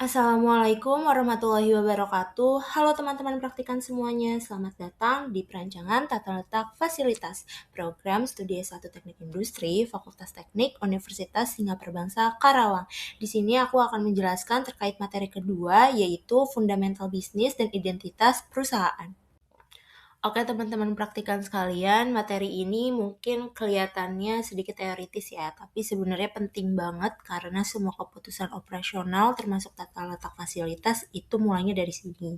Assalamualaikum warahmatullahi wabarakatuh. Halo teman-teman praktikan semuanya, selamat datang di perancangan tata letak fasilitas program studi S1 Teknik Industri Fakultas Teknik Universitas Singapura Bangsa Karawang. Di sini aku akan menjelaskan terkait materi kedua, yaitu fundamental bisnis dan identitas perusahaan. Oke teman-teman praktikan sekalian, materi ini mungkin kelihatannya sedikit teoritis ya, tapi sebenarnya penting banget karena semua keputusan operasional termasuk tata letak fasilitas itu mulainya dari sini.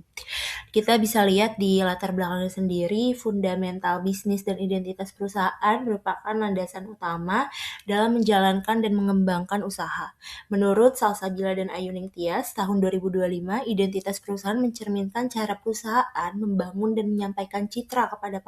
Kita bisa lihat di latar belakangnya sendiri, fundamental bisnis dan identitas perusahaan merupakan landasan utama dalam menjalankan dan mengembangkan usaha. Menurut Salsabila dan Ayuning Tias, tahun 2025, identitas perusahaan mencerminkan cara perusahaan membangun dan menyampaikan citra kepada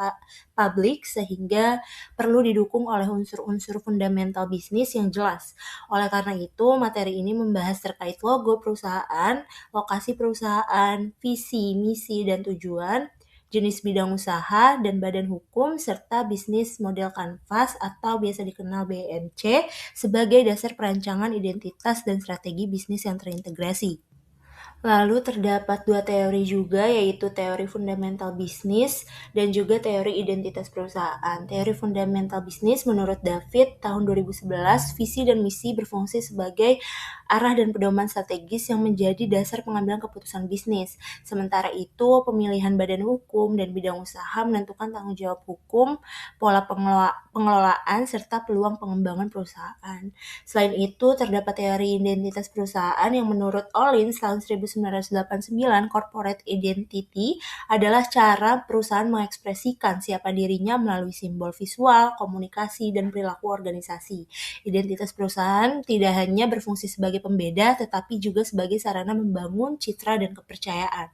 publik sehingga perlu didukung oleh unsur-unsur fundamental bisnis yang jelas. Oleh karena itu, materi ini membahas terkait logo perusahaan, lokasi perusahaan, visi, misi, dan tujuan, jenis bidang usaha, dan badan hukum, serta bisnis model kanvas atau biasa dikenal BMC sebagai dasar perancangan identitas dan strategi bisnis yang terintegrasi. Lalu terdapat dua teori juga, yaitu teori fundamental bisnis dan juga teori identitas perusahaan. Teori fundamental bisnis menurut David tahun 2011, visi dan misi berfungsi sebagai arah dan pedoman strategis yang menjadi dasar pengambilan keputusan bisnis. Sementara itu, pemilihan badan hukum dan bidang usaha menentukan tanggung jawab hukum, pola pengelolaan, serta peluang pengembangan perusahaan. Selain itu, terdapat teori identitas perusahaan yang menurut Ollins tahun 1989, corporate identity adalah cara perusahaan mengekspresikan siapa dirinya melalui simbol visual, komunikasi, dan perilaku organisasi. Identitas perusahaan tidak hanya berfungsi sebagai pembeda, tetapi juga sebagai sarana membangun citra dan kepercayaan.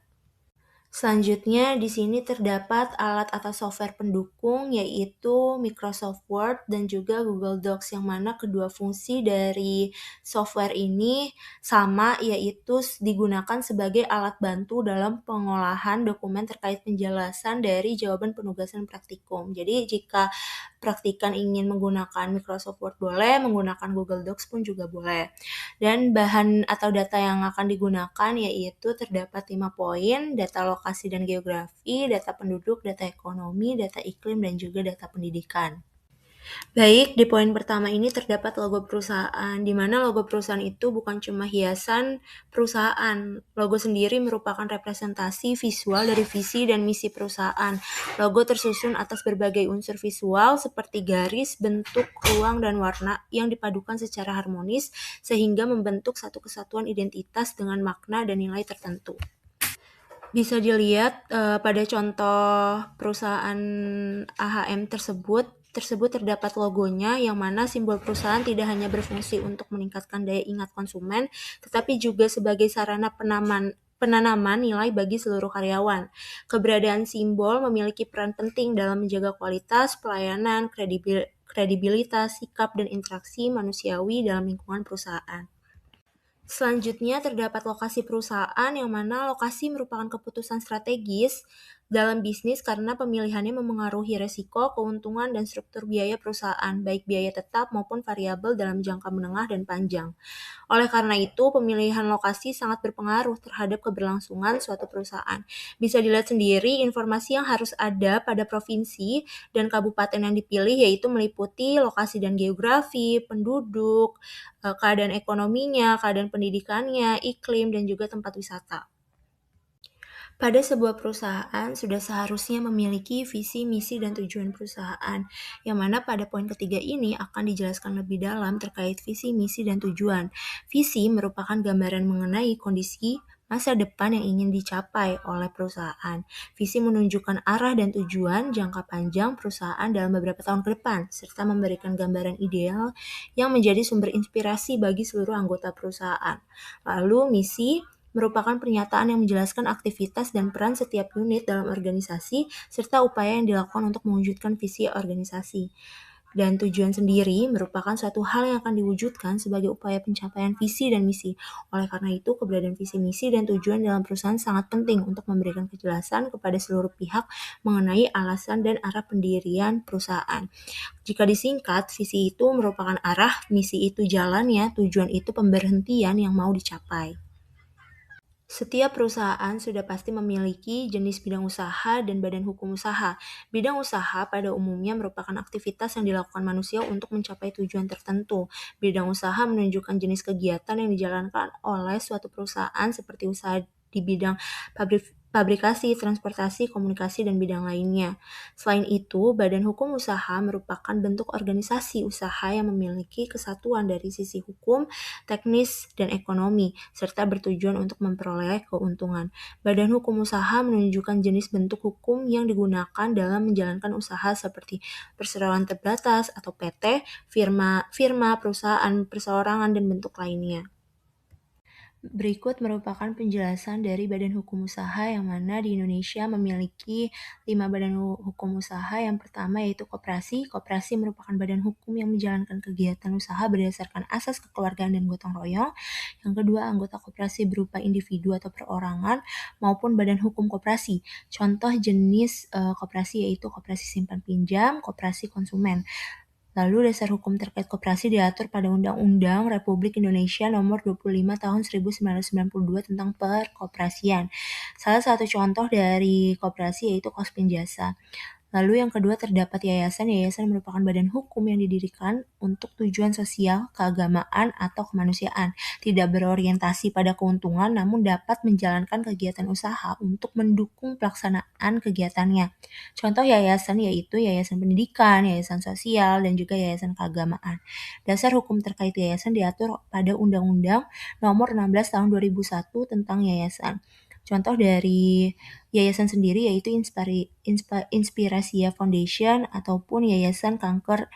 Selanjutnya, di sini terdapat alat atau software pendukung yaitu Microsoft Word dan juga Google Docs, yang mana kedua fungsi dari software ini sama, yaitu digunakan sebagai alat bantu dalam pengolahan dokumen terkait penjelasan dari jawaban penugasan praktikum. Jadi jika praktikan ingin menggunakan Microsoft Word boleh, menggunakan Google Docs pun juga boleh. Dan bahan atau data yang akan digunakan yaitu terdapat 5 poin: data lokasi dan geografi, data penduduk, data ekonomi, data iklim, dan juga data pendidikan. Baik, di poin pertama ini terdapat logo perusahaan, di mana logo perusahaan itu bukan cuma hiasan perusahaan. Logo sendiri merupakan representasi visual dari visi dan misi perusahaan. Logo tersusun atas berbagai unsur visual seperti garis, bentuk, ruang, dan warna yang dipadukan secara harmonis sehingga membentuk satu kesatuan identitas dengan makna dan nilai tertentu. Bisa dilihat pada contoh perusahaan AHM tersebut terdapat logonya, yang mana simbol perusahaan tidak hanya berfungsi untuk meningkatkan daya ingat konsumen, tetapi juga sebagai sarana penanaman nilai bagi seluruh karyawan. Keberadaan simbol memiliki peran penting dalam menjaga kualitas pelayanan, kredibilitas, sikap, dan interaksi manusiawi dalam lingkungan perusahaan. Selanjutnya terdapat lokasi perusahaan, yang mana lokasi merupakan keputusan strategis dalam bisnis karena pemilihannya memengaruhi resiko, keuntungan, dan struktur biaya perusahaan, baik biaya tetap maupun variabel dalam jangka menengah dan panjang. Oleh karena itu, pemilihan lokasi sangat berpengaruh terhadap keberlangsungan suatu perusahaan. Bisa dilihat sendiri informasi yang harus ada pada provinsi dan kabupaten yang dipilih, yaitu meliputi lokasi dan geografi, penduduk, keadaan ekonominya, keadaan pendidikannya, iklim, dan juga tempat wisata. Pada sebuah perusahaan sudah seharusnya memiliki visi, misi, dan tujuan perusahaan, yang mana pada poin ketiga ini akan dijelaskan lebih dalam terkait visi, misi, dan tujuan. Visi merupakan gambaran mengenai kondisi masa depan yang ingin dicapai oleh perusahaan. Visi menunjukkan arah dan tujuan jangka panjang perusahaan dalam beberapa tahun ke depan, serta memberikan gambaran ideal yang menjadi sumber inspirasi bagi seluruh anggota perusahaan. Lalu misi merupakan pernyataan yang menjelaskan aktivitas dan peran setiap unit dalam organisasi, serta upaya yang dilakukan untuk mewujudkan visi organisasi. Dan tujuan sendiri merupakan suatu hal yang akan diwujudkan sebagai upaya pencapaian visi dan misi. Oleh karena itu, keberadaan visi, misi, dan tujuan dalam perusahaan sangat penting untuk memberikan kejelasan kepada seluruh pihak mengenai alasan dan arah pendirian perusahaan. Jika disingkat, visi itu merupakan arah, misi itu jalannya, tujuan itu pemberhentian yang mau dicapai. Setiap perusahaan sudah pasti memiliki jenis bidang usaha dan badan hukum usaha. Bidang usaha pada umumnya merupakan aktivitas yang dilakukan manusia untuk mencapai tujuan tertentu. Bidang usaha menunjukkan jenis kegiatan yang dijalankan oleh suatu perusahaan seperti usaha di bidang pabrikasi, transportasi, komunikasi, dan bidang lainnya. Selain itu, badan hukum usaha merupakan bentuk organisasi usaha yang memiliki kesatuan dari sisi hukum, teknis, dan ekonomi, serta bertujuan untuk memperoleh keuntungan. Badan hukum usaha menunjukkan jenis bentuk hukum yang digunakan dalam menjalankan usaha seperti perseroan terbatas atau PT, firma, perusahaan, perseorangan, dan bentuk lainnya. Berikut merupakan penjelasan dari badan hukum usaha yang mana di Indonesia memiliki 5 badan hukum usaha. Yang pertama yaitu koperasi. Koperasi merupakan badan hukum yang menjalankan kegiatan usaha berdasarkan asas kekeluargaan dan gotong royong. Yang kedua, anggota koperasi berupa individu atau perorangan maupun badan hukum koperasi. Contoh jenis koperasi yaitu koperasi simpan pinjam, koperasi konsumen. Lalu dasar hukum terkait koperasi diatur pada Undang-Undang Republik Indonesia Nomor 25 Tahun 1992 tentang perkoperasian. Salah satu contoh dari koperasi yaitu Kospin Jasa. Lalu yang kedua terdapat yayasan. Yayasan merupakan badan hukum yang didirikan untuk tujuan sosial, keagamaan, atau kemanusiaan. Tidak berorientasi pada keuntungan namun dapat menjalankan kegiatan usaha untuk mendukung pelaksanaan kegiatannya. Contoh yayasan yaitu yayasan pendidikan, yayasan sosial, dan juga yayasan keagamaan. Dasar hukum terkait yayasan diatur pada Undang-Undang Nomor 16 Tahun 2001 tentang yayasan. Contoh dari yayasan sendiri yaitu Inspirasia Foundation ataupun Yayasan Kanker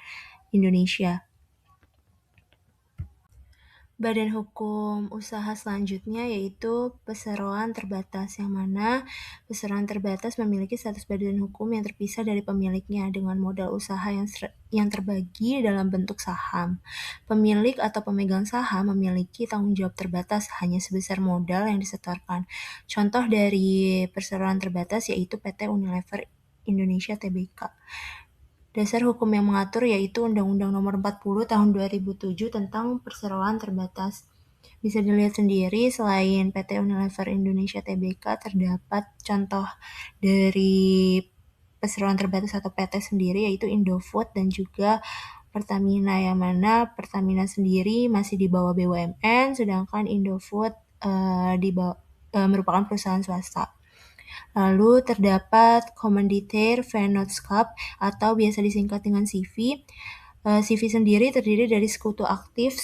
Indonesia. Badan hukum usaha selanjutnya yaitu perseroan terbatas, yang mana perseroan terbatas memiliki status badan hukum yang terpisah dari pemiliknya dengan modal usaha yang terbagi dalam bentuk saham. Pemilik atau pemegang saham memiliki tanggung jawab terbatas hanya sebesar modal yang disetorkan. Contoh dari perseroan terbatas yaitu PT Unilever Indonesia Tbk. Dasar hukum yang mengatur yaitu Undang-Undang Nomor 40 Tahun 2007 tentang perseroan terbatas. Bisa dilihat sendiri, selain PT Unilever Indonesia Tbk, terdapat contoh dari perseroan terbatas atau PT sendiri yaitu Indofood dan juga Pertamina, yang mana Pertamina sendiri masih di bawah BUMN, sedangkan Indofood merupakan perusahaan swasta. Lalu terdapat Commandeer Vennootschap atau biasa disingkat dengan CV. CV sendiri terdiri dari sekutu aktif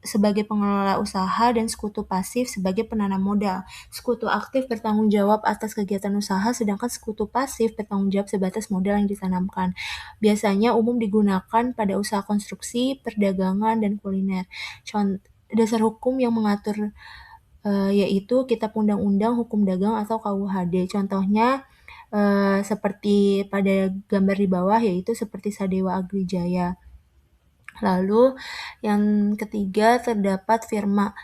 sebagai pengelola usaha dan sekutu pasif sebagai penanam modal. Sekutu aktif bertanggung jawab atas kegiatan usaha, sedangkan sekutu pasif bertanggung jawab sebatas modal yang ditanamkan. Biasanya umum digunakan pada usaha konstruksi, perdagangan, dan kuliner. Dasar hukum yang mengatur yaitu Kitab Undang-Undang Hukum Dagang atau KUHD. Contohnya seperti pada gambar di bawah, yaitu seperti Sadewa Agrijaya. Lalu yang ketiga terdapat firma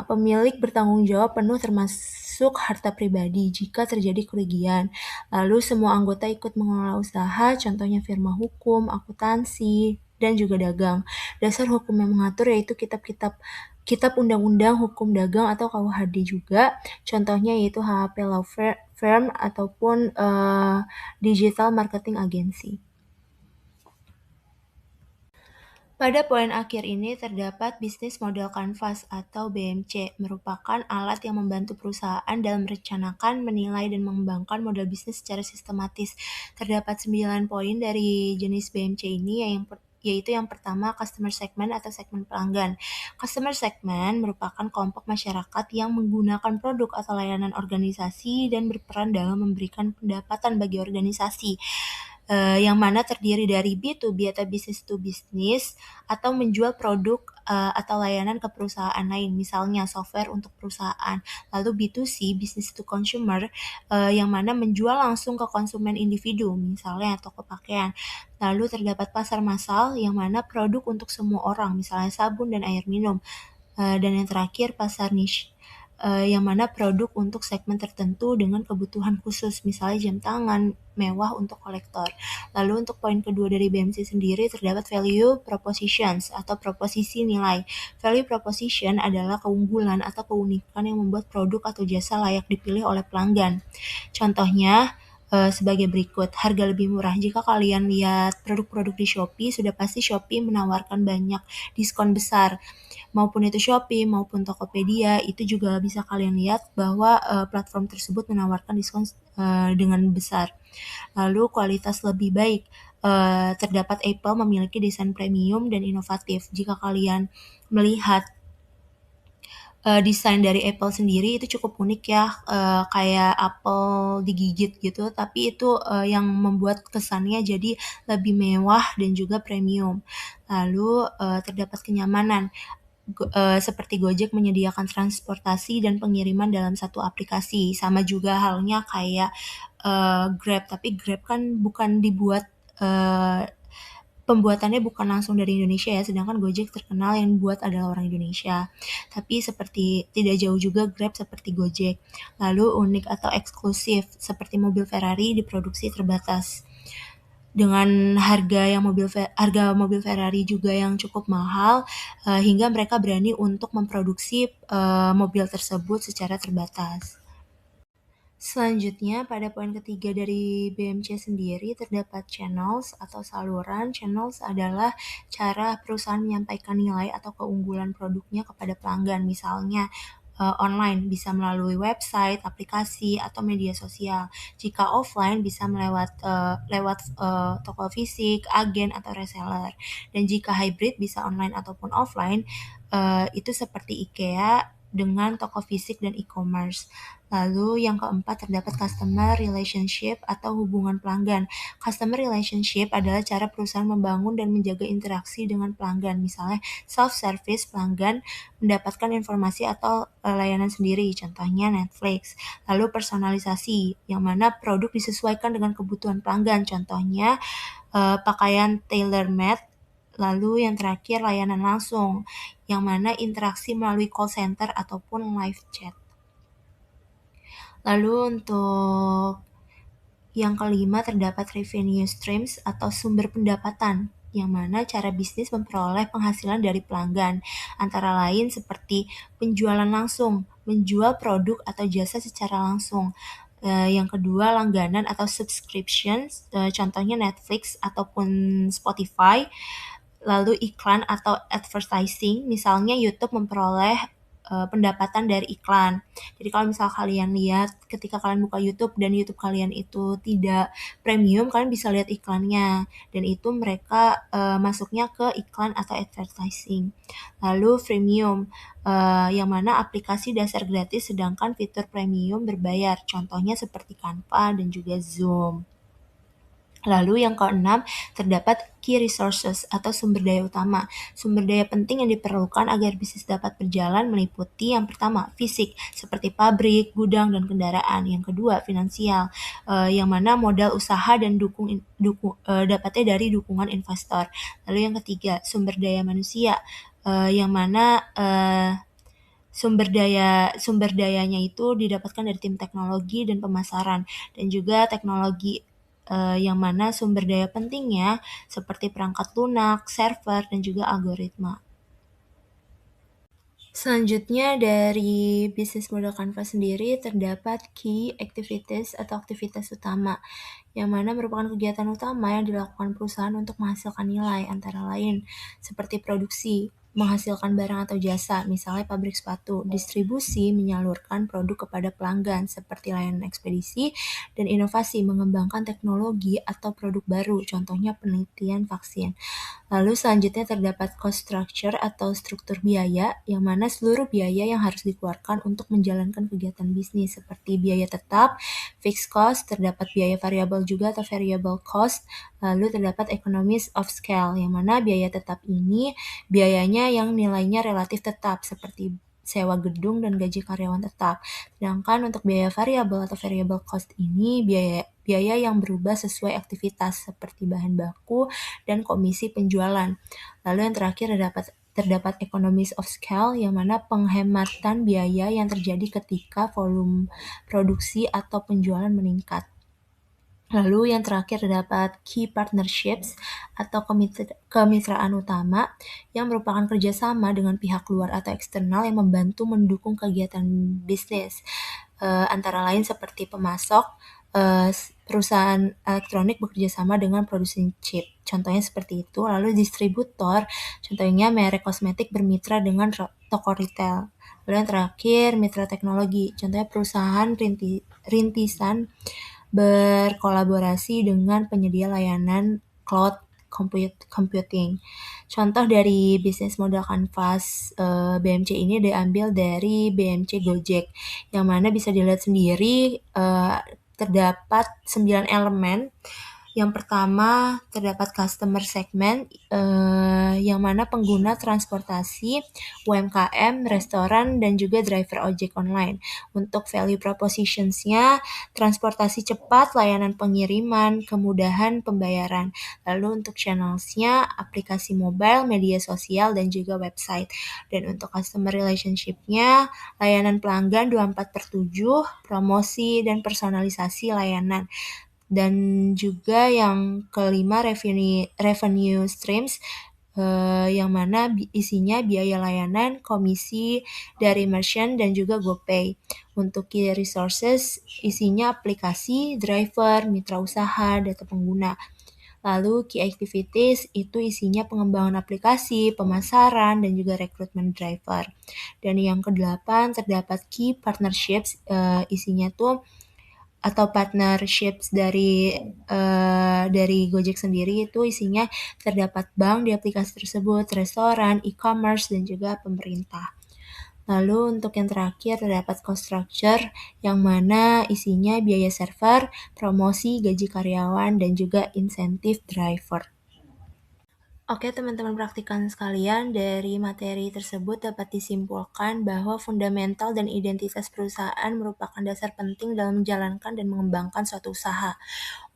pemilik bertanggung jawab penuh termasuk harta pribadi jika terjadi kerugian. Lalu semua anggota ikut mengelola usaha, contohnya firma hukum, akuntansi, dan juga dagang. Dasar hukum yang mengatur yaitu Kitab Undang-Undang Hukum Dagang atau KUHD juga. Contohnya yaitu HHP Law Firm ataupun Digital Marketing Agency. Pada poin akhir ini terdapat Business Model Canvas atau BMC, merupakan alat yang membantu perusahaan dalam merencanakan, menilai, dan mengembangkan model bisnis secara sistematis. Terdapat 9 poin dari jenis BMC ini, yaitu yang pertama Customer Segment atau segmen pelanggan. Customer Segment merupakan kelompok masyarakat yang menggunakan produk atau layanan organisasi dan berperan dalam memberikan pendapatan bagi organisasi. Yang mana terdiri dari B2B atau business to business, atau menjual produk atau layanan ke perusahaan lain, misalnya software untuk perusahaan. Lalu B2C, business to consumer, yang mana menjual langsung ke konsumen individu, misalnya toko pakaian. Lalu terdapat pasar massal, yang mana produk untuk semua orang, misalnya sabun dan air minum. Dan yang terakhir pasar niche, yang mana produk untuk segmen tertentu dengan kebutuhan khusus, misalnya jam tangan mewah untuk kolektor. Lalu untuk poin kedua dari BMC sendiri terdapat value propositions atau proposisi nilai. Value proposition adalah keunggulan atau keunikan yang membuat produk atau jasa layak dipilih oleh pelanggan. Contohnya, sebagai berikut, harga lebih murah. Jika kalian lihat produk-produk di Shopee, sudah pasti Shopee menawarkan banyak diskon besar. Maupun itu Shopee, maupun Tokopedia, itu juga bisa kalian lihat bahwa platform tersebut menawarkan diskon dengan besar. Lalu kualitas lebih baik. Terdapat Apple memiliki desain premium dan inovatif. Jika kalian melihat desain dari Apple sendiri itu cukup unik ya, kayak apel digigit gitu, tapi itu yang membuat kesannya jadi lebih mewah dan juga premium. Lalu terdapat kenyamanan, seperti Gojek menyediakan transportasi dan pengiriman dalam satu aplikasi, sama juga halnya kayak Grab, tapi Grab kan bukan dibuat pembuatannya bukan langsung dari Indonesia ya, sedangkan Gojek terkenal yang buat adalah orang Indonesia. Tapi seperti tidak jauh juga Grab seperti Gojek. Lalu unik atau eksklusif seperti mobil Ferrari diproduksi terbatas. Dengan harga mobil Ferrari juga yang cukup mahal, hingga mereka berani untuk memproduksi mobil tersebut secara terbatas. Selanjutnya, pada poin ketiga dari BMC sendiri terdapat channels atau saluran. Channels adalah cara perusahaan menyampaikan nilai atau keunggulan produknya kepada pelanggan. Misalnya, online bisa melalui website, aplikasi, atau media sosial. Jika offline bisa lewat toko fisik, agen, atau reseller. Dan jika hybrid bisa online ataupun offline, itu seperti IKEA dengan toko fisik dan e-commerce. Lalu yang keempat terdapat customer relationship atau hubungan pelanggan. Customer relationship adalah cara perusahaan membangun dan menjaga interaksi dengan pelanggan. Misalnya self-service pelanggan mendapatkan informasi atau layanan sendiri, contohnya Netflix. Lalu personalisasi, yang mana produk disesuaikan dengan kebutuhan pelanggan, contohnya pakaian tailor-made. Lalu yang terakhir layanan langsung, yang mana interaksi melalui call center ataupun live chat. Lalu untuk yang kelima terdapat revenue streams atau sumber pendapatan, yang mana cara bisnis memperoleh penghasilan dari pelanggan, antara lain seperti penjualan langsung, menjual produk atau jasa secara langsung. Yang kedua langganan atau subscriptions, contohnya Netflix ataupun Spotify. Lalu iklan atau advertising, misalnya YouTube memperoleh pendapatan dari iklan. Jadi kalau misal kalian lihat ketika kalian buka YouTube dan YouTube kalian itu tidak premium, kalian bisa lihat iklannya dan itu mereka masuknya ke iklan atau advertising. Lalu freemium, yang mana aplikasi dasar gratis sedangkan fitur premium berbayar. Contohnya seperti Canva dan juga Zoom. Lalu yang keenam, terdapat key resources atau sumber daya utama. Sumber daya penting yang diperlukan agar bisnis dapat berjalan meliputi yang pertama, fisik, seperti pabrik, gudang, dan kendaraan. Yang kedua, finansial, yang mana modal usaha dan dapatnya dari dukungan investor. Lalu yang ketiga, sumber daya manusia, yang mana sumber dayanya itu didapatkan dari tim teknologi dan pemasaran, dan juga teknologi yang mana sumber daya pentingnya seperti perangkat lunak, server, dan juga algoritma. Selanjutnya dari bisnis model Canva sendiri terdapat key activities atau aktivitas utama, yang mana merupakan kegiatan utama yang dilakukan perusahaan untuk menghasilkan nilai, antara lain seperti produksi, menghasilkan barang atau jasa, misalnya pabrik sepatu, distribusi, menyalurkan produk kepada pelanggan, seperti layanan ekspedisi, dan inovasi, mengembangkan teknologi atau produk baru, contohnya penelitian vaksin. Lalu selanjutnya terdapat cost structure atau struktur biaya, yang mana seluruh biaya yang harus dikeluarkan untuk menjalankan kegiatan bisnis, seperti biaya tetap, fixed cost, terdapat biaya variabel juga atau variable cost, lalu terdapat economies of scale, yang mana biaya tetap ini biayanya yang nilainya relatif tetap, seperti sewa gedung dan gaji karyawan tetap. Sedangkan untuk biaya variabel atau variable cost ini biaya yang berubah sesuai aktivitas, seperti bahan baku dan komisi penjualan. Lalu yang terakhir terdapat terdapat economies of scale yang mana penghematan biaya yang terjadi ketika volume produksi atau penjualan meningkat. Lalu yang terakhir terdapat key partnerships atau kemitraan utama yang merupakan kerjasama dengan pihak luar atau eksternal yang membantu mendukung kegiatan bisnis. Antara lain seperti pemasok, perusahaan elektronik bekerja sama dengan produsen chip. Contohnya seperti itu. Lalu distributor, contohnya merek kosmetik bermitra dengan toko retail. Lalu yang terakhir, mitra teknologi. Contohnya perusahaan rintisan berkolaborasi dengan penyedia layanan cloud computing. Contoh dari bisnis model kanvas BMC ini diambil dari BMC Gojek, yang mana bisa dilihat sendiri terdapat 9 elemen. Yang pertama terdapat customer segment yang mana pengguna transportasi, UMKM, restoran, dan juga driver ojek online. Untuk value propositionsnya, transportasi cepat, layanan pengiriman, kemudahan pembayaran. Lalu untuk channelsnya, aplikasi mobile, media sosial, dan juga website. Dan untuk customer relationship-nya, layanan pelanggan 24/7, promosi, dan personalisasi layanan. Dan juga yang kelima revenue streams yang mana isinya biaya layanan, komisi dari merchant dan juga GoPay. Untuk key resources isinya aplikasi, driver, mitra usaha, data pengguna. Lalu key activities itu isinya pengembangan aplikasi, pemasaran, dan juga rekrutmen driver. Dan yang kedelapan terdapat key partnerships, isinya tuh atau partnerships dari Gojek sendiri itu isinya terdapat bank di aplikasi tersebut, restoran, e-commerce, dan juga pemerintah. Lalu untuk yang terakhir terdapat cost structure yang mana isinya biaya server, promosi, gaji karyawan, dan juga insentif driver. Oke, teman-teman praktikan sekalian, dari materi tersebut dapat disimpulkan bahwa fundamental dan identitas perusahaan merupakan dasar penting dalam menjalankan dan mengembangkan suatu usaha.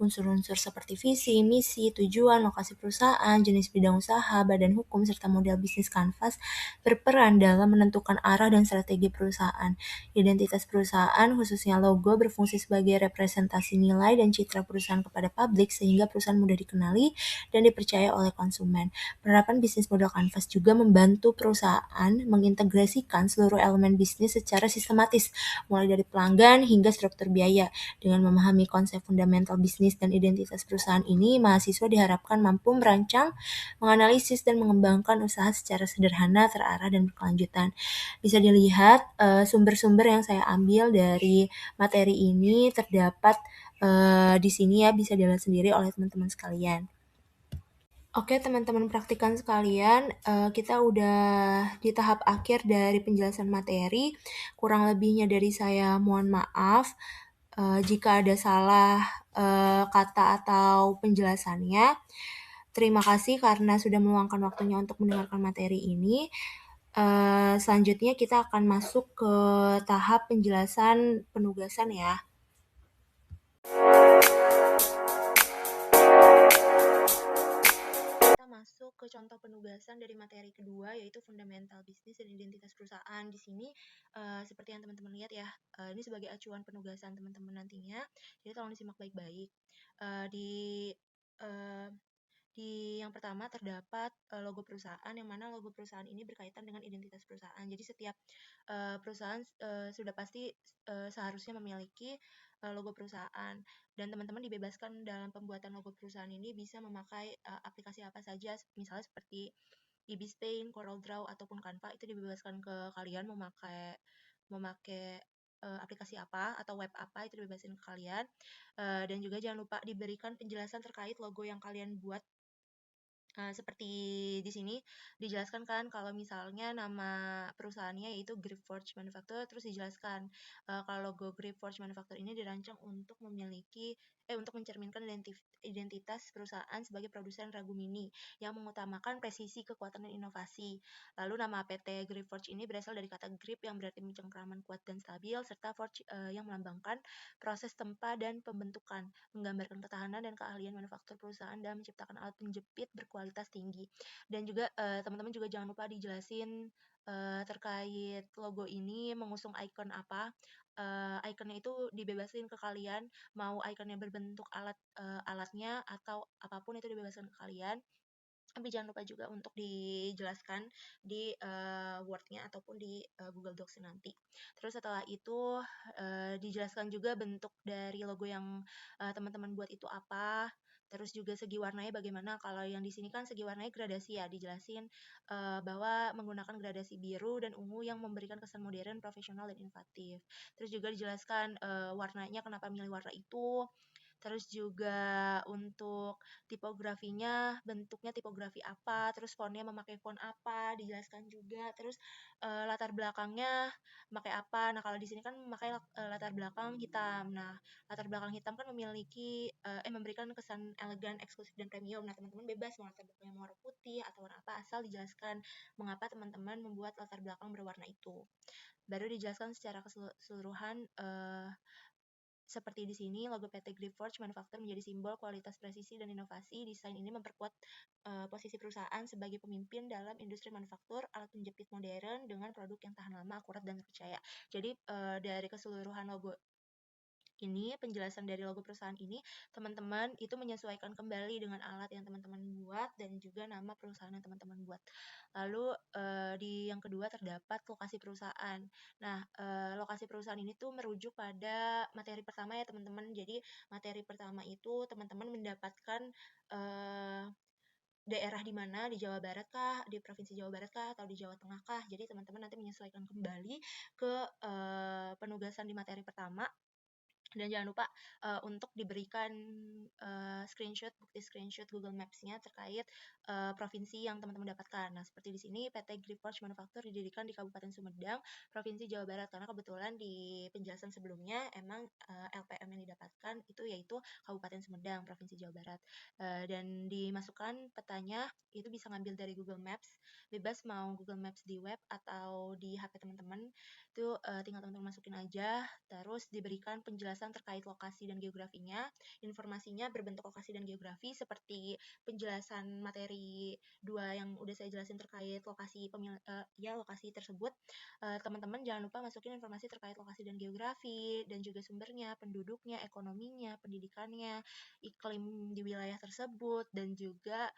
Unsur-unsur seperti visi, misi, tujuan, lokasi perusahaan, jenis bidang usaha, badan hukum, serta model bisnis kanvas berperan dalam menentukan arah dan strategi perusahaan. Identitas perusahaan, khususnya logo, berfungsi sebagai representasi nilai dan citra perusahaan kepada publik sehingga perusahaan mudah dikenali dan dipercaya oleh konsumen. Penerapan bisnis model kanvas juga membantu perusahaan mengintegrasikan seluruh elemen bisnis secara sistematis, mulai dari pelanggan hingga struktur biaya. Dengan memahami konsep fundamental bisnis dan identitas perusahaan ini, mahasiswa diharapkan mampu merancang, menganalisis, dan mengembangkan usaha secara sederhana, terarah, dan berkelanjutan. Bisa dilihat sumber-sumber yang saya ambil dari materi ini terdapat di sini ya, bisa dilihat sendiri oleh teman-teman sekalian. Oke, teman-teman praktikan sekalian, kita udah di tahap akhir dari penjelasan materi. Kurang lebihnya dari saya mohon maaf. Jika ada salah kata atau penjelasannya. Terima kasih karena sudah meluangkan waktunya untuk mendengarkan materi ini. Selanjutnya kita akan masuk ke tahap penjelasan penugasan ya. Kita masuk ke contoh penugasan dari materi kedua, yaitu fundamental bisnis dan identitas perusahaan. Di sini seperti yang teman-teman lihat ya, ini sebagai acuan penugasan teman-teman nantinya. Jadi tolong disimak baik-baik. Di yang pertama terdapat logo perusahaan, yang mana logo perusahaan ini berkaitan dengan identitas perusahaan. Jadi setiap perusahaan sudah pasti seharusnya memiliki logo perusahaan, dan teman-teman dibebaskan dalam pembuatan logo perusahaan ini bisa memakai aplikasi apa saja, misalnya seperti Ibis Paint, CorelDRAW, ataupun Canva. Itu dibebaskan ke kalian memakai aplikasi apa atau web apa, itu dibebasin ke kalian. Dan juga jangan lupa diberikan penjelasan terkait logo yang kalian buat. Seperti di sini dijelaskan kan kalau misalnya nama perusahaannya yaitu Gripforge Manufacture, terus dijelaskan kalau logo Gripforge Manufacture ini dirancang untuk untuk mencerminkan identitas perusahaan sebagai produsen ragu mini yang mengutamakan presisi, kekuatan, dan inovasi. Lalu nama PT Gripforge ini berasal dari kata grip yang berarti mencengkraman, kuat, dan stabil, serta forge yang melambangkan proses tempa dan pembentukan, menggambarkan ketahanan dan keahlian manufaktur perusahaan dalam menciptakan alat penjepit berkualitas profesionalitas tinggi. Dan juga teman-teman juga jangan lupa dijelasin terkait logo ini mengusung icon apa. Ikonnya itu dibebasin ke kalian, mau ikonnya berbentuk alatnya atau apapun itu dibebaskan ke kalian. Tapi jangan lupa juga untuk dijelaskan di Word-nya ataupun di Google Docs nanti. Terus setelah itu dijelaskan juga bentuk dari logo yang teman-teman buat itu apa. Terus juga segi warnanya bagaimana. Kalau yang di sini kan segi warnanya gradasi ya, dijelasin bahwa menggunakan gradasi biru dan ungu yang memberikan kesan modern, profesional, dan inovatif. Terus juga dijelaskan warnanya, kenapa milih warna itu. Terus juga untuk tipografinya, bentuknya tipografi apa, terus fontnya memakai font apa, dijelaskan juga. Terus latar belakangnya memakai apa. Nah, kalau di sini kan memakai latar belakang hitam. Nah, latar belakang hitam kan memberikan kesan elegan, eksklusif, dan premium. Nah, teman-teman bebas mau latar belakangnya mau warna putih atau warna apa, asal dijelaskan mengapa teman-teman membuat latar belakang berwarna itu. Baru dijelaskan secara keseluruhan seperti di sini, logo PT Grifols Manufaktur menjadi simbol kualitas, presisi, dan inovasi. Desain ini memperkuat posisi perusahaan sebagai pemimpin dalam industri manufaktur alat penjepit modern dengan produk yang tahan lama, akurat, dan terpercaya. Jadi dari keseluruhan logo ini, penjelasan dari logo perusahaan ini, teman-teman itu menyesuaikan kembali dengan alat yang teman-teman buat dan juga nama perusahaan yang teman-teman buat. Lalu di yang kedua terdapat lokasi perusahaan. Nah, lokasi perusahaan ini tuh merujuk pada materi pertama ya teman-teman. Jadi materi pertama itu teman-teman mendapatkan daerah di mana, di Jawa Barat kah, di Provinsi Jawa Barat kah, atau di Jawa Tengah kah. Jadi teman-teman nanti menyesuaikan kembali ke penugasan di materi pertama. Dan jangan lupa untuk diberikan bukti screenshot Google Maps-nya terkait provinsi yang teman-teman dapatkan. Nah, seperti di sini PT Grifols Manufaktur didirikan di Kabupaten Sumedang, Provinsi Jawa Barat, karena kebetulan di penjelasan sebelumnya emang LPM yang didapatkan itu yaitu Kabupaten Sumedang, Provinsi Jawa Barat. Dan dimasukkan petanya itu bisa ngambil dari Google Maps, bebas mau Google Maps di web atau di HP teman-teman, itu tinggal teman-teman masukin aja, terus diberikan penjelasan terkait lokasi dan geografinya. Informasinya berbentuk lokasi dan geografi seperti penjelasan materi 2 yang udah saya jelasin terkait lokasi tersebut. Teman-teman jangan lupa masukin informasi terkait lokasi dan geografi dan juga sumbernya, penduduknya, ekonominya, pendidikannya, iklim di wilayah tersebut, dan juga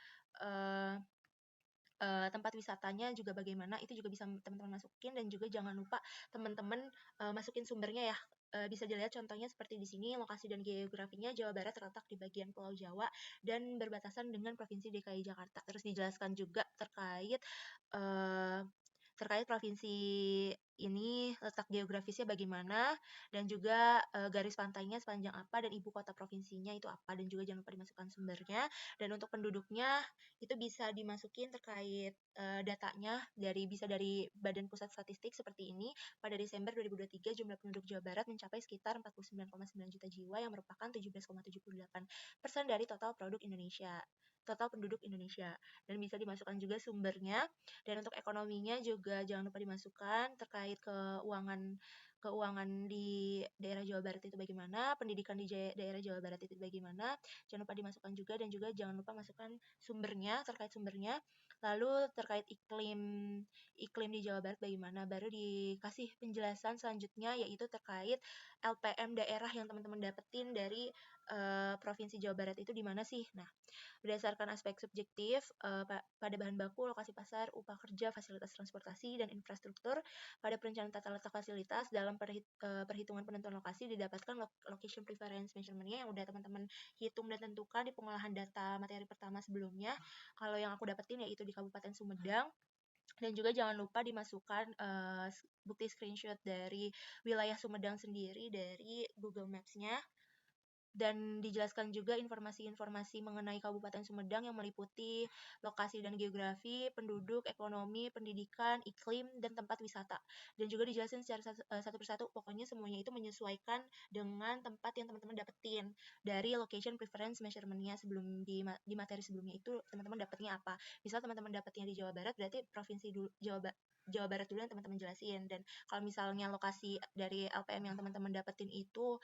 tempat wisatanya juga bagaimana, itu juga bisa teman-teman masukin. Dan juga jangan lupa teman-teman masukin sumbernya ya. Bisa dilihat contohnya seperti di sini, lokasi dan geografinya Jawa Barat terletak di bagian Pulau Jawa dan berbatasan dengan Provinsi DKI Jakarta. Terus dijelaskan juga terkait provinsi ini letak geografisnya bagaimana, dan juga garis pantainya sepanjang apa, dan ibu kota provinsinya itu apa, dan juga jangan lupa dimasukkan sumbernya. Dan untuk penduduknya itu bisa dimasukin terkait datanya bisa dari Badan Pusat Statistik seperti ini. Pada Desember 2023 jumlah penduduk Jawa Barat mencapai sekitar 49,9 juta jiwa yang merupakan 17,78% dari total penduduk Indonesia. Dan bisa dimasukkan juga sumbernya. Dan untuk ekonominya juga jangan lupa dimasukkan terkait keuangan di daerah Jawa Barat itu bagaimana, pendidikan di daerah Jawa Barat itu bagaimana, jangan lupa dimasukkan juga. Dan juga jangan lupa masukkan terkait sumbernya. Lalu terkait iklim di Jawa Barat bagaimana, baru dikasih penjelasan selanjutnya yaitu terkait LPM daerah yang teman-teman dapetin dari Provinsi Jawa Barat itu di mana sih. Nah, berdasarkan aspek subjektif pada bahan baku, lokasi pasar, upah kerja, fasilitas transportasi, dan infrastruktur. Pada perencanaan tata letak fasilitas, dalam perhitungan penentuan lokasi didapatkan location preference measurement-nya yang udah teman-teman hitung dan tentukan di pengolahan data materi pertama sebelumnya. Kalau yang aku dapetin yaitu di Kabupaten Sumedang. Dan juga jangan lupa dimasukkan bukti screenshot dari wilayah Sumedang sendiri dari Google Maps-nya. Dan dijelaskan juga informasi-informasi mengenai Kabupaten Sumedang yang meliputi lokasi dan geografi, penduduk, ekonomi, pendidikan, iklim, dan tempat wisata. Dan juga dijelasin secara satu persatu, pokoknya semuanya itu menyesuaikan dengan tempat yang teman-teman dapetin dari location preference measurement-nya sebelum di materi sebelumnya itu teman-teman dapetnya apa. Misal teman-teman dapetnya di Jawa Barat, berarti Jawa Barat dulu yang teman-teman jelasin. Dan kalau misalnya lokasi dari LPM yang teman-teman dapetin itu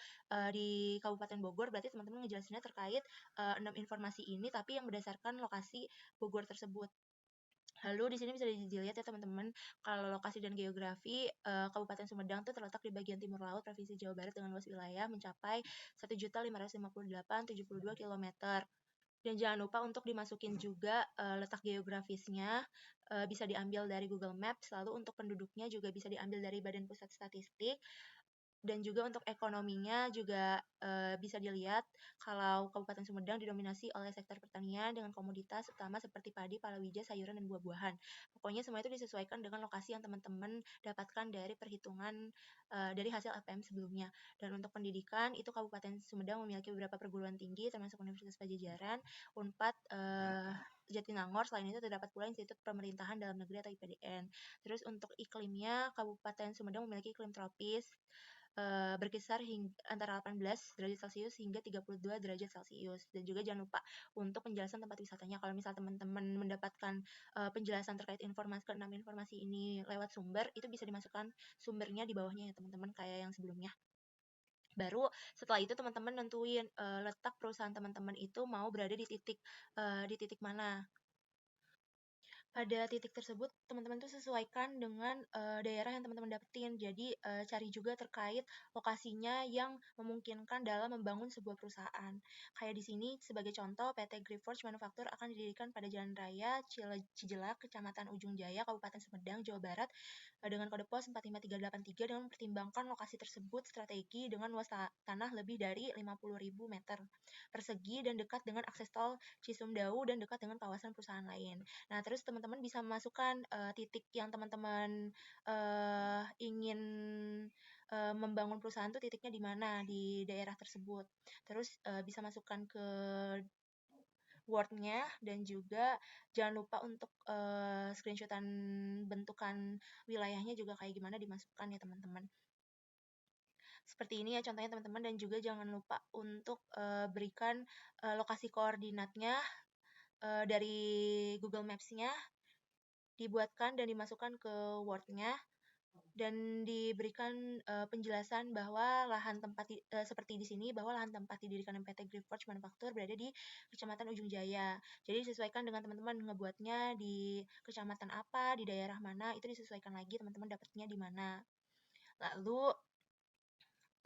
di Kabupaten Bogor, berarti teman-teman ngejelasinnya terkait 6 informasi ini, tapi yang berdasarkan lokasi Bogor tersebut. Lalu di sini bisa dilihat ya teman-teman, kalau lokasi dan geografi Kabupaten Sumedang itu terletak di bagian timur laut Provinsi Jawa Barat dengan luas wilayah mencapai 1.558.072 km. Dan jangan lupa untuk dimasukin juga letak geografisnya, bisa diambil dari Google Maps, lalu untuk penduduknya juga bisa diambil dari Badan Pusat Statistik, dan juga untuk ekonominya juga bisa dilihat kalau Kabupaten Sumedang didominasi oleh sektor pertanian dengan komoditas utama seperti padi, palawija, sayuran, dan buah-buahan. Pokoknya semua itu disesuaikan dengan lokasi yang teman-teman dapatkan dari perhitungan dari hasil LPM sebelumnya. Dan untuk pendidikan, itu Kabupaten Sumedang memiliki beberapa perguruan tinggi termasuk Universitas Pajajaran, Unpad, Jatinangor. Selain itu terdapat pula Institut Pemerintahan Dalam Negeri atau IPDN. Terus untuk iklimnya, Kabupaten Sumedang memiliki iklim tropis, berkisar antara 18 derajat Celcius hingga 32 derajat Celcius. Dan juga jangan lupa untuk penjelasan tempat wisatanya. Kalau misal teman-teman mendapatkan penjelasan terkait keenam informasi ini lewat sumber, itu bisa dimasukkan sumbernya di bawahnya ya teman-teman, kayak yang sebelumnya. Baru setelah itu teman-teman nentuin letak perusahaan teman-teman itu mau berada di titik mana. Pada titik tersebut teman-teman tuh sesuaikan dengan daerah yang teman-teman dapetin. Jadi cari juga terkait lokasinya yang memungkinkan dalam membangun sebuah perusahaan. Kayak di sini sebagai contoh PT Griforge Manufaktur akan didirikan pada Jalan Raya Cijelak, Kecamatan Ujung Jaya, Kabupaten Sumedang, Jawa Barat dengan kode pos 45383 dengan mempertimbangkan lokasi tersebut strategi dengan luas tanah lebih dari 50.000 meter persegi dan dekat dengan akses tol Cisumdawu dan dekat dengan kawasan perusahaan lain. Nah, terus teman-teman bisa memasukkan titik yang teman-teman ingin membangun perusahaan tuh titiknya di mana di daerah tersebut. Terus bisa masukkan ke Word-nya dan juga jangan lupa untuk screenshotan bentukan wilayahnya juga kayak gimana dimasukkan ya teman-teman. Seperti ini ya contohnya teman-teman, dan juga jangan lupa untuk berikan lokasi koordinatnya dari Google Maps-nya, dibuatkan dan dimasukkan ke Word-nya, dan diberikan penjelasan bahwa lahan tempat seperti di sini, bahwa lahan tempat didirikan PT Griforge Manufaktur berada di Kecamatan Ujung Jaya. Jadi disesuaikan dengan teman-teman ngebuatnya di kecamatan apa, di daerah mana, itu disesuaikan lagi teman-teman dapatnya di mana.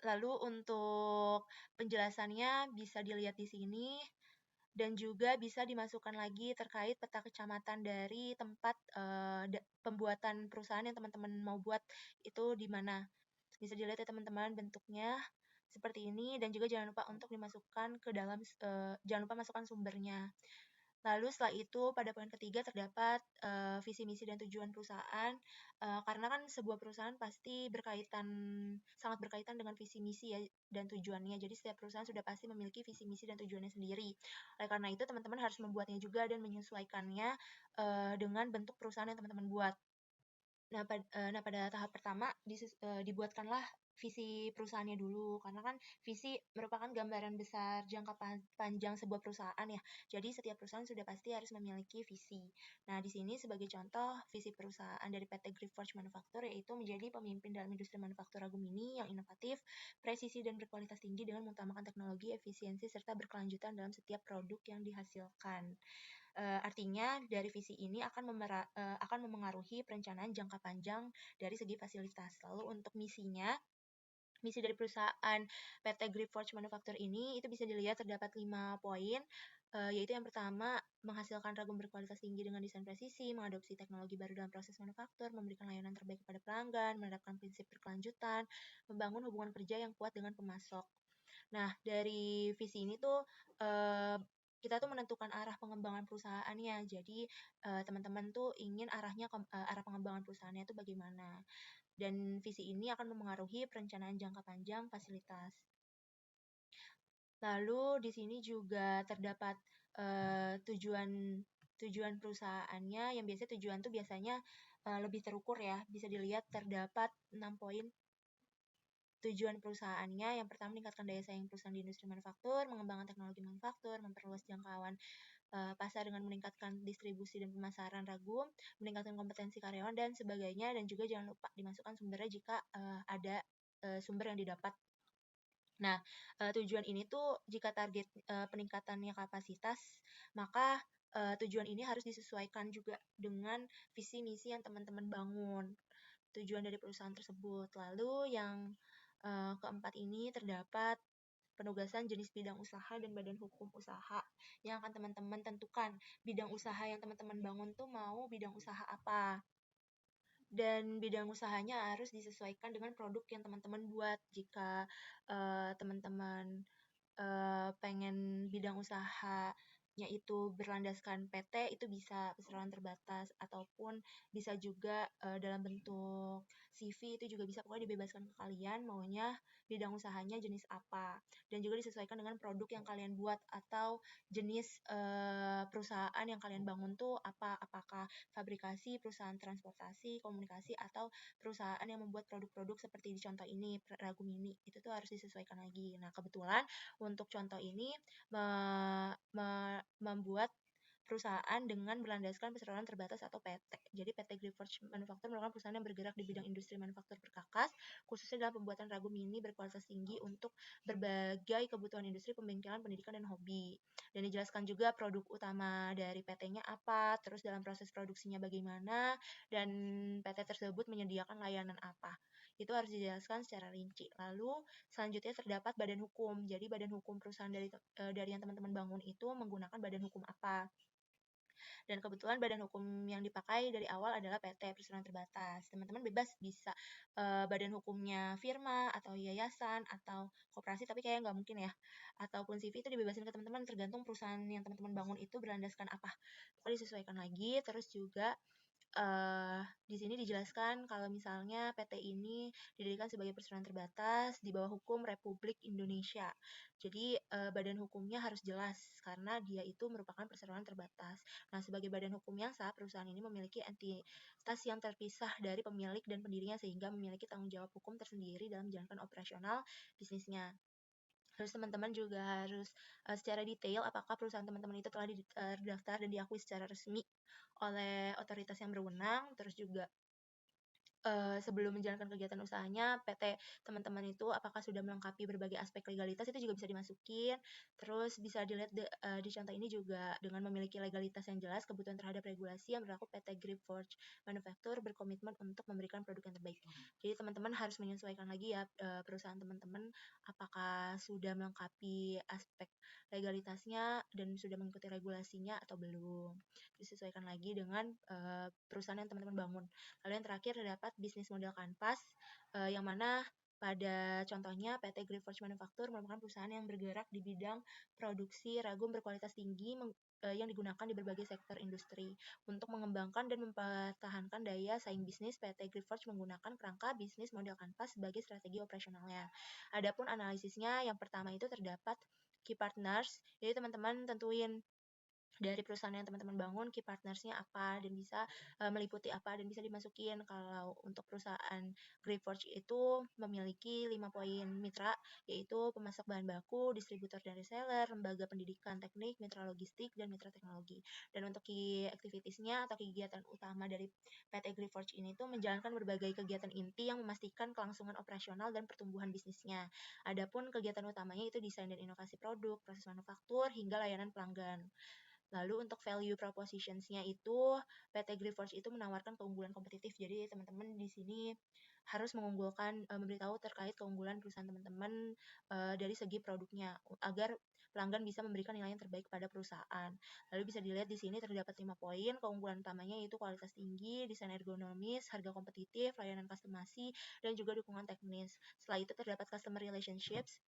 Lalu untuk penjelasannya bisa dilihat di sini. Dan juga bisa dimasukkan lagi terkait peta kecamatan dari tempat pembuatan perusahaan yang teman-teman mau buat itu di mana. Bisa dilihat ya teman-teman bentuknya seperti ini, dan juga jangan lupa untuk dimasukkan ke dalam jangan lupa masukkan sumbernya. Lalu setelah itu pada poin ketiga terdapat visi misi dan tujuan perusahaan, karena kan sebuah perusahaan pasti sangat berkaitan dengan visi misi ya dan tujuannya. Jadi setiap perusahaan sudah pasti memiliki visi misi dan tujuannya sendiri. Oleh karena itu teman-teman harus membuatnya juga dan menyesuaikannya dengan bentuk perusahaan yang teman-teman buat. Nah, pada tahap pertama dibuatkanlah visi perusahaannya dulu, karena kan visi merupakan gambaran besar jangka panjang sebuah perusahaan ya. Jadi setiap perusahaan sudah pasti harus memiliki visi. Nah, di sini sebagai contoh visi perusahaan dari PT Griforge Manufaktur yaitu menjadi pemimpin dalam industri manufaktur ragum ini yang inovatif, presisi dan berkualitas tinggi dengan mengutamakan teknologi, efisiensi serta berkelanjutan dalam setiap produk yang dihasilkan. Artinya dari visi ini akan memengaruhi perencanaan jangka panjang dari segi fasilitas. Lalu untuk misi dari perusahaan PT Griforge Manufaktur ini itu bisa dilihat terdapat 5 poin, yaitu yang pertama menghasilkan ragum berkualitas tinggi dengan desain presisi, mengadopsi teknologi baru dalam proses manufaktur, memberikan layanan terbaik kepada pelanggan, menerapkan prinsip berkelanjutan, membangun hubungan kerja yang kuat dengan pemasok. Nah, dari visi ini tuh kita tuh menentukan arah pengembangan perusahaannya. Jadi teman-teman tuh ingin arah pengembangan perusahaannya itu bagaimana. Dan visi ini akan memengaruhi perencanaan jangka panjang fasilitas. Lalu di sini juga terdapat tujuan perusahaannya, yang biasanya tujuan tuh biasanya lebih terukur ya. Bisa dilihat terdapat 6 poin tujuan perusahaannya. Yang pertama meningkatkan daya saing perusahaan di industri manufaktur, mengembangkan teknologi manufaktur, memperluas jangkauan pasar dengan meningkatkan distribusi dan pemasaran ragum, meningkatkan kompetensi karyawan dan sebagainya, dan juga jangan lupa dimasukkan sumbernya jika ada sumber yang didapat. Nah, tujuan ini tuh jika target peningkatannya kapasitas, maka tujuan ini harus disesuaikan juga dengan visi misi yang teman-teman bangun, tujuan dari perusahaan tersebut. Lalu yang keempat ini terdapat penugasan jenis bidang usaha dan badan hukum usaha yang akan teman-teman tentukan. Bidang usaha yang teman-teman bangun tuh mau bidang usaha apa. Dan bidang usahanya harus disesuaikan dengan produk yang teman-teman buat. Jika teman-teman pengen bidang usahanya itu berlandaskan PT, itu bisa perseroan terbatas, ataupun bisa juga dalam bentuk CV, itu juga bisa, pokoknya dibebaskan ke kalian maunya bidang usahanya jenis apa, dan juga disesuaikan dengan produk yang kalian buat atau jenis perusahaan yang kalian bangun tuh apa, apakah fabrikasi, perusahaan transportasi, komunikasi, atau perusahaan yang membuat produk-produk seperti di contoh ini, Ragu Mini, itu tuh harus disesuaikan lagi. Nah, kebetulan untuk contoh ini membuat perusahaan dengan berlandaskan perseroan terbatas atau PT. Jadi PT Griforge Manufaktur merupakan perusahaan yang bergerak di bidang industri manufaktur perkakas, khususnya dalam pembuatan ragum mini berkualitas tinggi untuk berbagai kebutuhan industri, pembengkelan, pendidikan, dan hobi. Dan dijelaskan juga produk utama dari PT-nya apa, terus dalam proses produksinya bagaimana, dan PT tersebut menyediakan layanan apa. Itu harus dijelaskan secara rinci. Lalu selanjutnya terdapat badan hukum. Jadi badan hukum perusahaan dari yang teman-teman bangun itu menggunakan badan hukum apa. Dan kebetulan badan hukum yang dipakai dari awal adalah PT Perseroan Terbatas. Teman-teman bebas bisa badan hukumnya firma atau yayasan atau koperasi, tapi kayaknya nggak mungkin ya. Ataupun CV itu dibebasin ke teman-teman, tergantung perusahaan yang teman-teman bangun itu berlandaskan apa. Pokoknya disesuaikan lagi. Terus juga di sini dijelaskan kalau misalnya PT ini didirikan sebagai perseroan terbatas di bawah hukum Republik Indonesia. Jadi badan hukumnya harus jelas karena dia itu merupakan perseroan terbatas. Nah, sebagai badan hukum yang sah, perusahaan ini memiliki entitas yang terpisah dari pemilik dan pendirinya sehingga memiliki tanggung jawab hukum tersendiri dalam menjalankan operasional bisnisnya. Terus teman-teman juga harus secara detail apakah perusahaan teman-teman itu telah terdaftar dan diakui secara resmi oleh otoritas yang berwenang, terus juga sebelum menjalankan kegiatan usahanya, PT teman-teman itu apakah sudah melengkapi berbagai aspek legalitas, itu juga bisa dimasukin. Terus bisa dilihat di contoh ini juga dengan memiliki legalitas yang jelas, kebutuhan terhadap regulasi yang berlaku, PT Gripforge Manufaktur berkomitmen untuk memberikan produk yang terbaik. Jadi teman-teman harus menyesuaikan lagi ya perusahaan teman-teman apakah sudah melengkapi aspek legalitasnya dan sudah mengikuti regulasinya atau belum. Disesuaikan lagi dengan perusahaan yang teman-teman bangun. Lalu yang terakhir terdapat bisnis model kanvas, yang mana pada contohnya PT Griforge Manufaktur merupakan perusahaan yang bergerak di bidang produksi ragum berkualitas tinggi yang digunakan di berbagai sektor industri. Untuk mengembangkan dan mempertahankan daya saing bisnis, PT Griforge menggunakan kerangka bisnis model kanvas sebagai strategi operasionalnya. Adapun analisisnya, yang pertama itu terdapat key partners, jadi teman-teman tentuin dari perusahaan yang teman-teman bangun key partnersnya apa dan bisa meliputi apa dan bisa dimasukin. Kalau untuk perusahaan Greyforge itu memiliki 5 poin mitra, yaitu pemasok bahan baku, distributor dan reseller, lembaga pendidikan teknik, mitra logistik, dan mitra teknologi. Dan untuk key activitiesnya atau kegiatan utama dari PT Greyforge ini tuh menjalankan berbagai kegiatan inti yang memastikan kelangsungan operasional dan pertumbuhan bisnisnya. Adapun kegiatan utamanya itu desain dan inovasi produk, proses manufaktur, hingga layanan pelanggan. Lalu untuk value propositions-nya itu PT Grifols itu menawarkan keunggulan kompetitif. Jadi teman-teman di sini harus mengunggulkan memberitahu terkait keunggulan perusahaan teman-teman dari segi produknya agar pelanggan bisa memberikan nilai yang terbaik pada perusahaan. Lalu bisa dilihat di sini terdapat 5 poin. Keunggulan utamanya yaitu kualitas tinggi, desain ergonomis, harga kompetitif, layanan customasi, dan juga dukungan teknis. Setelah itu terdapat customer relationships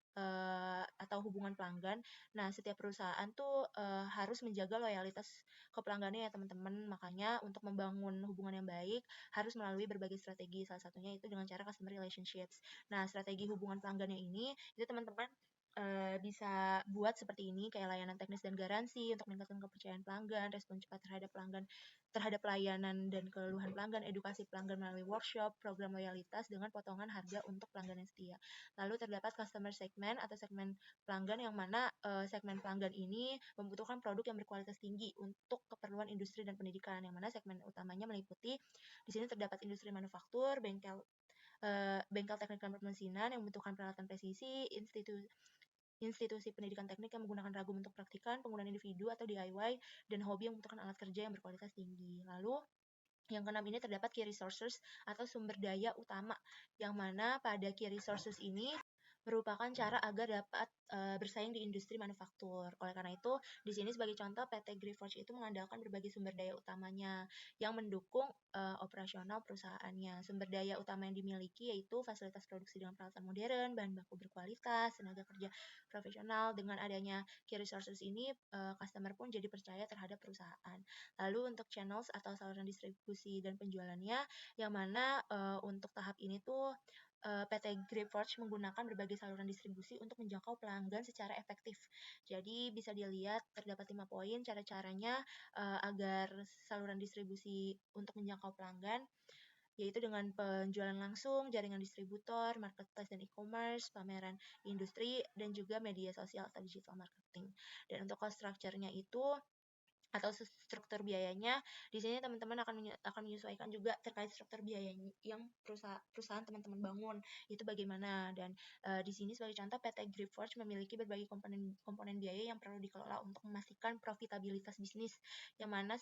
atau hubungan pelanggan. Nah, setiap perusahaan tuh harus menjaga loyalitas ke pelanggannya ya teman-teman. Makanya untuk membangun hubungan yang baik harus melalui berbagai strategi. Salah satunya itu dengan cara customer relationships. Nah, strategi hubungan pelanggannya ini itu teman-teman bisa buat seperti ini, kayak layanan teknis dan garansi untuk meningkatkan kepercayaan pelanggan, respon cepat terhadap pelanggan, terhadap layanan dan keluhan pelanggan, edukasi pelanggan melalui workshop, program loyalitas dengan potongan harga untuk pelanggan yang setia. Lalu terdapat customer segment atau segmen pelanggan, yang mana segmen pelanggan ini membutuhkan produk yang berkualitas tinggi untuk keperluan industri dan pendidikan, yang mana segmen utamanya meliputi di sini terdapat industri manufaktur, bengkel teknik dan permesinan yang membutuhkan peralatan presisi, institusi pendidikan teknik yang menggunakan ragum untuk praktikan, penggunaan individu atau DIY, dan hobi yang membutuhkan alat kerja yang berkualitas tinggi. Lalu yang keenam ini terdapat key resources atau sumber daya utama, yang mana pada key resources ini merupakan cara agar dapat bersaing di industri manufaktur. Oleh karena itu, di sini sebagai contoh PT Grifols itu mengandalkan berbagai sumber daya utamanya yang mendukung operasional perusahaannya. Sumber daya utama yang dimiliki yaitu fasilitas produksi dengan peralatan modern, bahan baku berkualitas, tenaga kerja profesional. Dengan adanya key resources ini, customer pun jadi percaya terhadap perusahaan. Lalu untuk channels atau saluran distribusi dan penjualannya, yang mana untuk tahap ini tuh PT Grifols menggunakan berbagai saluran distribusi untuk menjangkau pelanggan secara efektif. Jadi bisa dilihat terdapat 5 poin cara-caranya agar saluran distribusi untuk menjangkau pelanggan, yaitu dengan penjualan langsung, jaringan distributor, marketplace dan e-commerce, pameran industri, dan juga media sosial atau digital marketing. Dan untuk cost structure-nya itu atau struktur biayanya, di sini teman-teman akan menyesuaikan juga terkait struktur biayanya yang perusahaan teman-teman bangun itu bagaimana. Dan di sini sebagai contoh, PT Grifols memiliki berbagai komponen biaya yang perlu dikelola untuk memastikan profitabilitas bisnis, yang mana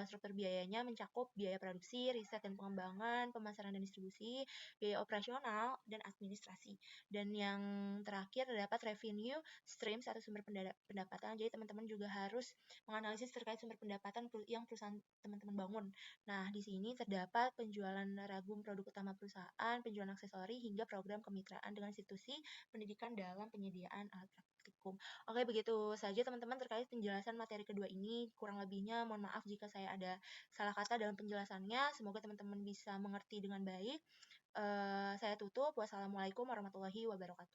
struktur biayanya mencakup biaya produksi, riset dan pengembangan, pemasaran dan distribusi, biaya operasional, dan administrasi. Dan yang terakhir terdapat revenue streams atau sumber pendapatan. Jadi teman-teman juga harus menganalisis terkait sumber pendapatan yang perusahaan teman-teman bangun. Nah, di sini terdapat penjualan ragum produk utama perusahaan, penjualan aksesori, hingga program kemitraan dengan institusi pendidikan dalam penyediaan alat praktikum. Oke, begitu saja teman-teman terkait penjelasan materi kedua ini. Kurang lebihnya mohon maaf jika saya ada salah kata dalam penjelasannya. Semoga teman-teman bisa mengerti dengan baik. Saya tutup. Wassalamualaikum warahmatullahi wabarakatuh.